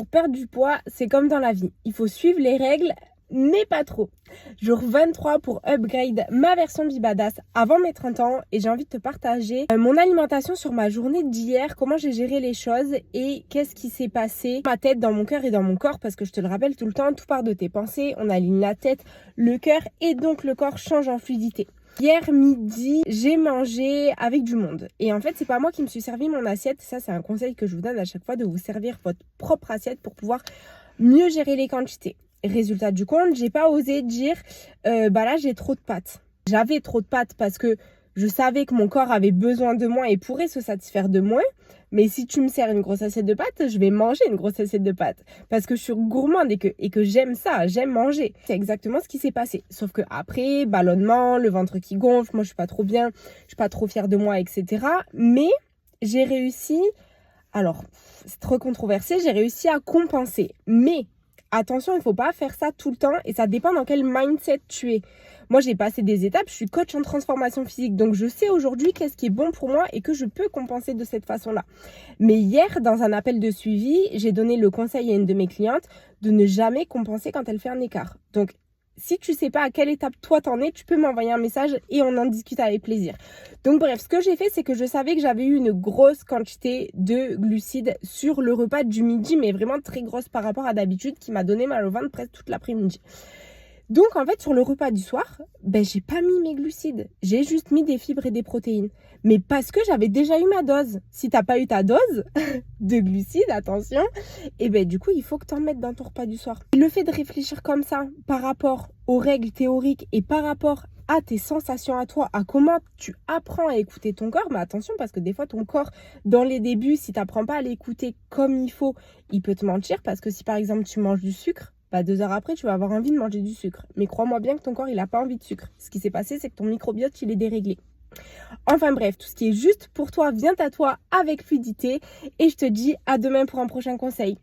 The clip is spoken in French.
Pour perdre du poids, c'est comme dans la vie. Il faut suivre les règles, mais pas trop. Jour 23 pour upgrade ma version Bibadass avant mes 30 ans et j'ai envie de te partager mon alimentation sur ma journée d'hier, comment j'ai géré les choses et qu'est-ce qui s'est passé dans ma tête, dans mon cœur et dans mon corps, parce que je te le rappelle tout le temps, tout part de tes pensées, on aligne la tête, le cœur et donc le corps change en fluidité. Hier midi, j'ai mangé avec du monde. Et en fait, c'est pas moi qui me suis servi mon assiette. Ça, c'est un conseil que je vous donne à chaque fois, de vous servir votre propre assiette pour pouvoir mieux gérer les quantités. Résultat du compte, j'ai pas osé dire là j'ai trop de pâtes. J'avais trop de pâtes parce que je savais que mon corps avait besoin de moins et pourrait se satisfaire de moins. Mais si tu me sers une grosse assiette de pâtes, je vais manger une grosse assiette de pâtes. Parce que je suis gourmande et que j'aime ça, j'aime manger. C'est exactement ce qui s'est passé. Sauf que après, ballonnement, le ventre qui gonfle, moi je suis pas trop bien, je suis pas trop fière de moi, etc. Mais j'ai réussi, alors c'est trop controversé, j'ai réussi à compenser. Mais attention, il ne faut pas faire ça tout le temps et ça dépend dans quel mindset tu es. Moi, j'ai passé des étapes, je suis coach en transformation physique, donc je sais aujourd'hui qu'est-ce qui est bon pour moi et que je peux compenser de cette façon-là. Mais hier, dans un appel de suivi, j'ai donné le conseil à une de mes clientes de ne jamais compenser quand elle fait un écart. Donc, si tu sais pas à quelle étape toi t'en es, tu peux m'envoyer un message et on en discute avec plaisir. Donc bref, ce que j'ai fait, c'est que je savais que j'avais eu une grosse quantité de glucides sur le repas du midi, mais vraiment très grosse par rapport à d'habitude, qui m'a donné mal au ventre presque toute l'après-midi. Donc en fait, sur le repas du soir, j'ai pas mis mes glucides. J'ai juste mis des fibres et des protéines. Mais parce que j'avais déjà eu ma dose. Si t'as pas eu ta dose de glucides, attention, et du coup, il faut que t'en mettes dans ton repas du soir. Le fait de réfléchir comme ça par rapport aux règles théoriques et par rapport à tes sensations à toi, à comment tu apprends à écouter ton corps, mais attention parce que des fois ton corps, dans les débuts, si t'apprends pas à l'écouter comme il faut, il peut te mentir, parce que si par exemple tu manges du sucre, 2 heures après, tu vas avoir envie de manger du sucre. Mais crois-moi bien que ton corps, il n'a pas envie de sucre. Ce qui s'est passé, c'est que ton microbiote, il est déréglé. Enfin bref, tout ce qui est juste pour toi vient à toi avec fluidité. Et je te dis à demain pour un prochain conseil.